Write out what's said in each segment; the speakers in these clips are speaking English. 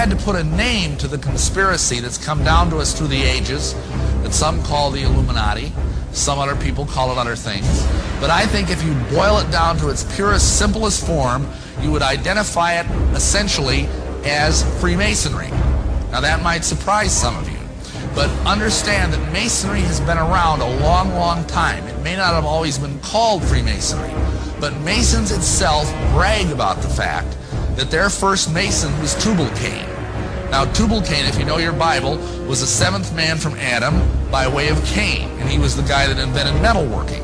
had to put a name to the conspiracy that's come down to us through the ages, that some call the Illuminati, some other people call it other things. But I think if you boil it down to its purest, simplest form, you would identify it essentially as Freemasonry. Now that might surprise some of you, but understand that Masonry has been around a long, long time. It may not have always been called Freemasonry, but Masons itself brag about the fact that their first Mason was Tubal-Cain. Now Tubal-Cain, if you know your Bible, was the seventh man from Adam by way of Cain, and he was the guy that invented metalworking.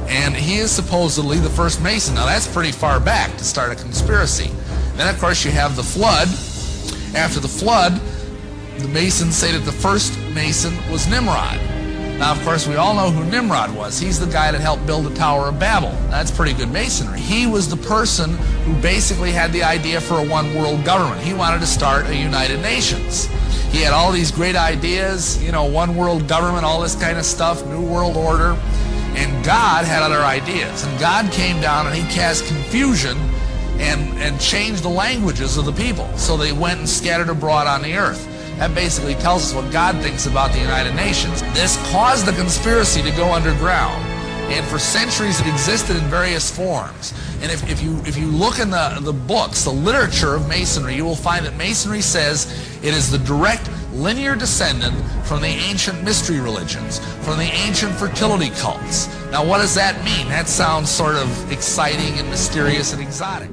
And he is supposedly the first Mason. Now that's pretty far back to start a conspiracy. Then of course you have the flood. After the flood, the Masons say that the first Mason was Nimrod. Now of course we all know who Nimrod was. He's the guy that helped build the Tower of Babel. That's pretty good Masonry. He was the person who basically had the idea for a one world government. He wanted to start a United Nations. He had all these great ideas, you know, one world government, all this kind of stuff, new world order. And God had other ideas. And God came down and he cast confusion and changed the languages of the people. So they went and scattered abroad on the earth. That basically tells us what God thinks about the United Nations. This caused the conspiracy to go underground. And for centuries it existed in various forms. And if you look in the books, the literature of Masonry, you will find that Masonry says it is the direct linear descendant from the ancient mystery religions, from the ancient fertility cults. Now what does that mean? That sounds sort of exciting and mysterious and exotic.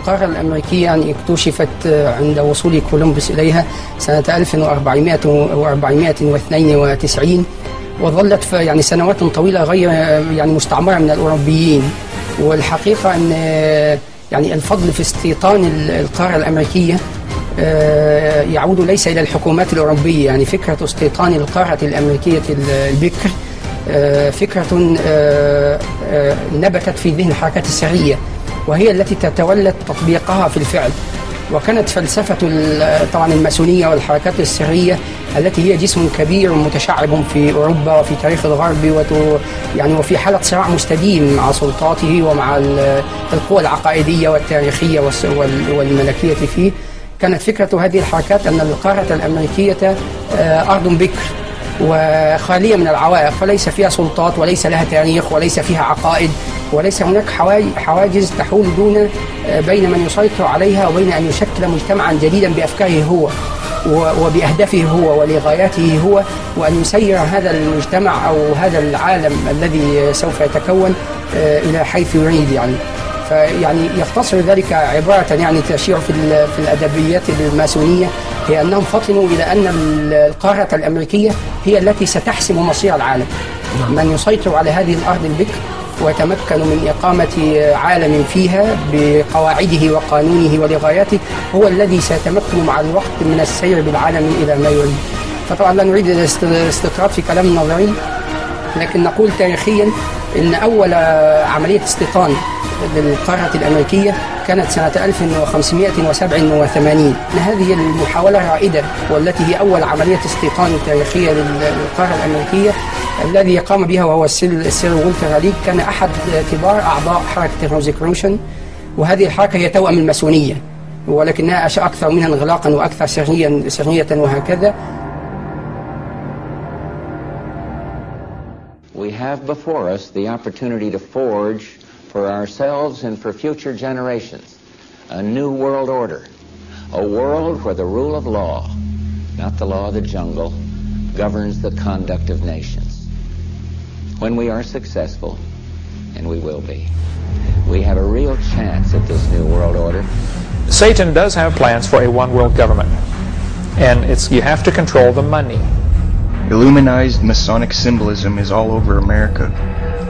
القارة الأمريكية يعني اكتشفت عند وصول كولومبوس إليها سنة 1492 وظلت يعني سنوات طويلة غير يعني مستعمرة من الأوروبيين. والحقيقة أن يعني الفضل في استيطان القارة الأمريكية يعود ليس إلى الحكومات الأوروبية. يعني فكرة استيطان القارة الأمريكية البكر فكرة نبتت في ذهن الحركات السرية، وهي التي تتولى تطبيقها في الفعل. وكانت فلسفة طبعا الماسونية والحركات السرية التي هي جسم كبير متشعب في أوروبا وفي تاريخ الغرب يعني وفي حالة صراع مستديم مع سلطاته ومع القوى العقائدية والتاريخية والملكية فيه. كانت فكرة هذه الحركات أن القارة الأمريكية أرض بكر وخالية من العوائق، فليس فيها سلطات وليس لها تاريخ وليس فيها عقائد وليس هناك حواجز تحول بين من يسيطر عليها وبين أن يشكل مجتمعا جديدا بأفكاره هو وبأهدافه هو ولغاياته هو، وأن يسير هذا المجتمع أو هذا العالم الذي سوف يتكون إلى حيث يريد. يعني فيعني يختصر ذلك عبارة يعني تشير في الأدبيات الماسونية هي أنهم فطنوا إلى أن القارة الأمريكية هي التي ستحسم مصير العالم. من يسيطر على هذه الأرض البكر ويتمكن من إقامة عالم فيها بقواعده وقانونه ولغاياته هو الذي سيتمكن مع الوقت من السير بالعالم إلى ما يريد. فطبعا لا نريد الاستطراد في كلام نظري، لكن نقول تاريخيا أن أول عملية استيطان للقارة الأمريكية كانت سنة 1587. هذه المحاولة رائدة، والتي هي أول عملية استيطان تاريخية للقارة الأمريكية الذي قام بها وهو السير والتر ريد، كان أحد كبار أعضاء حركة الروزيكروشن، وهذه الحركة هي توأم الماسونية، ولكنها أكثر منها انغلاقا وأكثر سرية وهكذا. We have before us the opportunity to forge for ourselves and for future generations a new world order, a world where the rule of law, not the law of the jungle, governs the conduct of nations. When we are successful, and we will be, we have a real chance at this new world order. Satan does have plans for a one-world government, and you have to control the money. Illuminized Masonic symbolism is all over America.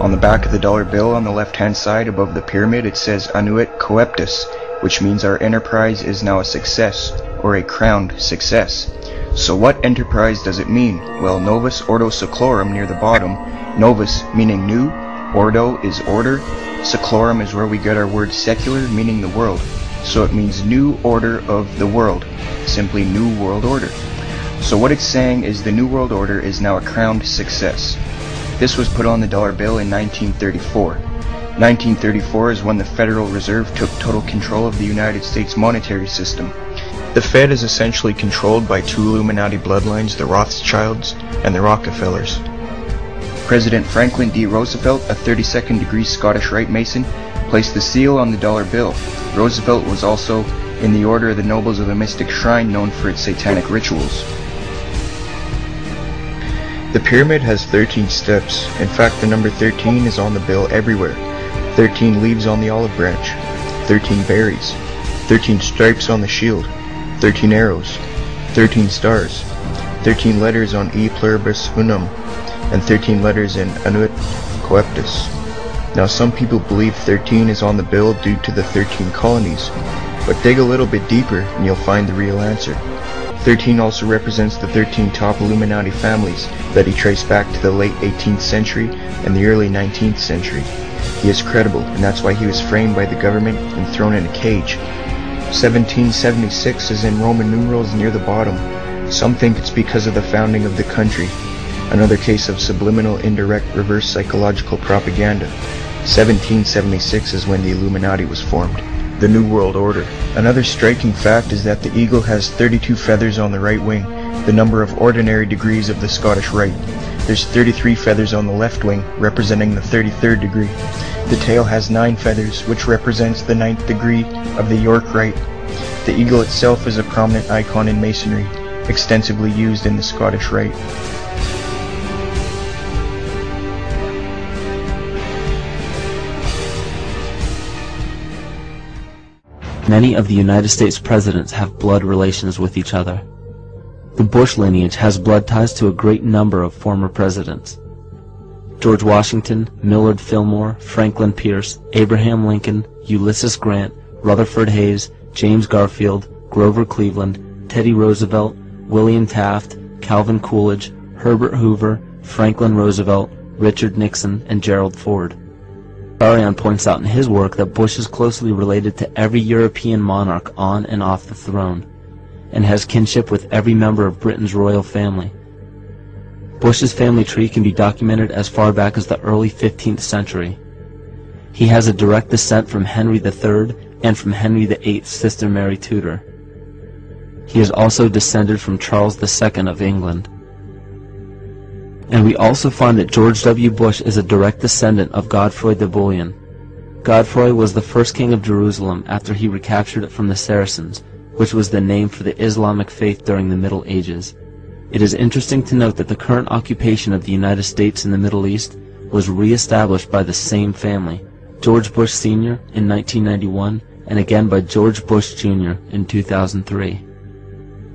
On the back of the dollar bill on the left-hand side above the pyramid it says Annuit Coeptus, which means our enterprise is now a success, or a crowned success. So what enterprise does it mean? Well, Novus Ordo Seclorum near the bottom, Novus meaning new, Ordo is order, Seclorum is where we get our word secular, meaning the world. So it means new order of the world, simply new world order. So what it's saying is the New World Order is now a crowned success. This was put on the dollar bill in 1934. 1934 is when the Federal Reserve took total control of the United States monetary system. The Fed is essentially controlled by two Illuminati bloodlines, the Rothschilds and the Rockefellers. President Franklin D. Roosevelt, a 32nd degree Scottish Rite Mason, placed the seal on the dollar bill. Roosevelt was also in the Order of the Nobles of the Mystic Shrine, known for its satanic rituals. The pyramid has 13 steps. In fact, the number 13 is on the bill everywhere. 13 leaves on the olive branch, 13 berries, 13 stripes on the shield, 13 arrows, 13 stars, 13 letters on E pluribus unum, and 13 letters in Annuit Coeptus. Now some people believe 13 is on the bill due to the 13 colonies, but dig a little bit deeper and you'll find the real answer. 13 also represents the 13 top Illuminati families that he traced back to the late 18th century and the early 19th century. He is credible, and that's why he was framed by the government and thrown in a cage. 1776 is in Roman numerals near the bottom. Some think it's because of the founding of the country. Another case of subliminal, indirect, reverse psychological propaganda. 1776 is when the Illuminati was formed. The New World Order. Another striking fact is that the eagle has 32 feathers on the right wing, the number of ordinary degrees of the Scottish Rite. There's 33 feathers on the left wing, representing the 33rd degree. The tail has 9 feathers, which represents the 9th degree of the York Rite. The eagle itself is a prominent icon in Masonry, extensively used in the Scottish Rite. Many of the United States presidents have blood relations with each other. The Bush lineage has blood ties to a great number of former presidents. George Washington, Millard Fillmore, Franklin Pierce, Abraham Lincoln, Ulysses Grant, Rutherford Hayes, James Garfield, Grover Cleveland, Teddy Roosevelt, William Taft, Calvin Coolidge, Herbert Hoover, Franklin Roosevelt, Richard Nixon, and Gerald Ford. Arion points out in his work that Bush is closely related to every European monarch on and off the throne, and has kinship with every member of Britain's royal family. Bush's family tree can be documented as far back as the early 15th century. He has a direct descent from Henry III and from Henry VIII's sister Mary Tudor. He is also descended from Charles II of England. And we also find that George W. Bush is a direct descendant of Godfrey the Bullion. Godfrey was the first king of Jerusalem after he recaptured it from the Saracens, which was the name for the Islamic faith during the Middle Ages. It is interesting to note that the current occupation of the United States in the Middle East was re-established by the same family, George Bush Sr. in 1991, and again by George Bush Jr. in 2003.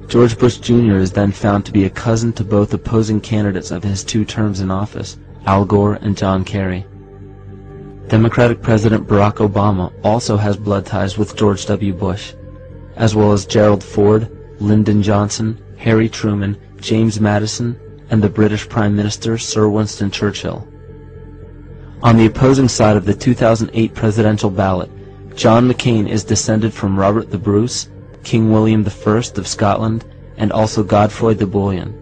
George Bush Jr. is then found to be a cousin to both opposing candidates of his 2 terms in office, Al Gore and John Kerry. Democratic President Barack Obama also has blood ties with George W. Bush, as well as Gerald Ford, Lyndon Johnson, Harry Truman, James Madison, and the British Prime Minister Sir Winston Churchill. On the opposing side of the 2008 presidential ballot, John McCain is descended from Robert the Bruce, King William I of Scotland, and also Godfrey the Bullion.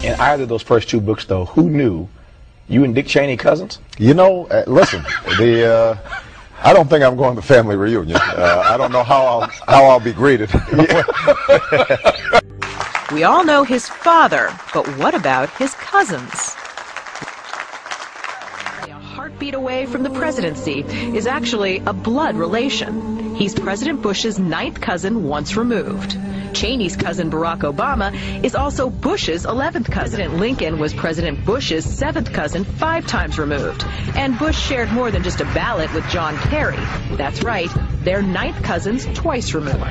In either of those first two books, though, who knew you and Dick Cheney cousins? You know, listen, I don't think I'm going to family reunion. I don't know how I'll be greeted. We all know his father, but what about his cousins? A heartbeat away from the presidency is actually a blood relation. He's President Bush's 9th cousin once removed. Cheney's cousin Barack Obama is also Bush's 11th cousin. President Lincoln was President Bush's 7th cousin 5 times removed. And Bush shared more than just a ballot with John Kerry. That's right, they're 9th cousins twice removed.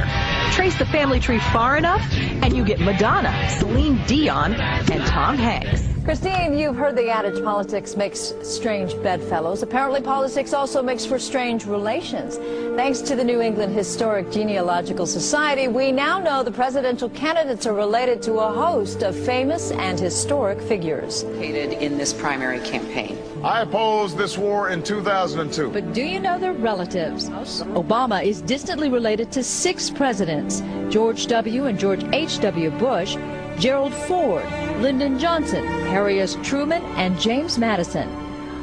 Trace the family tree far enough, and you get Madonna, Celine Dion, and Tom Hanks. Christine, you've heard the adage politics makes strange bedfellows. Apparently politics also makes for strange relations. Thanks to the New England Historic Genealogical Society, we now know the presidential candidates are related to a host of famous and historic figures. In this primary campaign. I opposed this war in 2002. But do you know their relatives? Obama is distantly related to 6 presidents: George W. and George H.W. Bush, Gerald Ford, Lyndon Johnson, Harry S. Truman, and James Madison.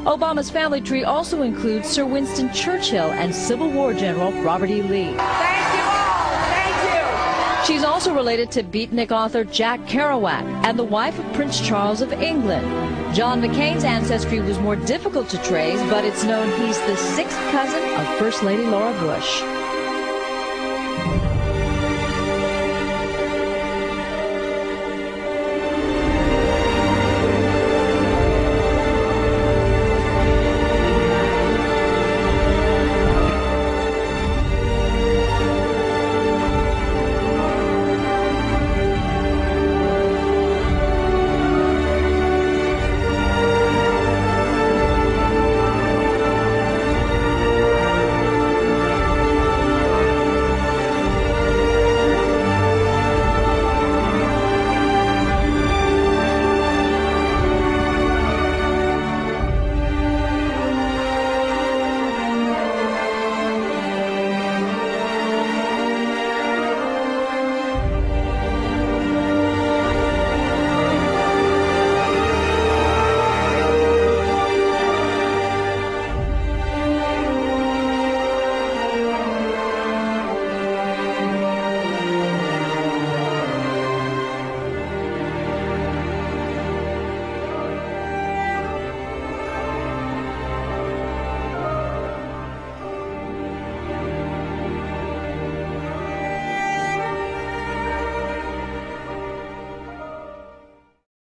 Obama's family tree also includes Sir Winston Churchill and Civil War General Robert E. Lee. Thank you all. Thank you. She's also related to beatnik author Jack Kerouac and the wife of Prince Charles of England. John McCain's ancestry was more difficult to trace, but it's known he's the 6th cousin of First Lady Laura Bush.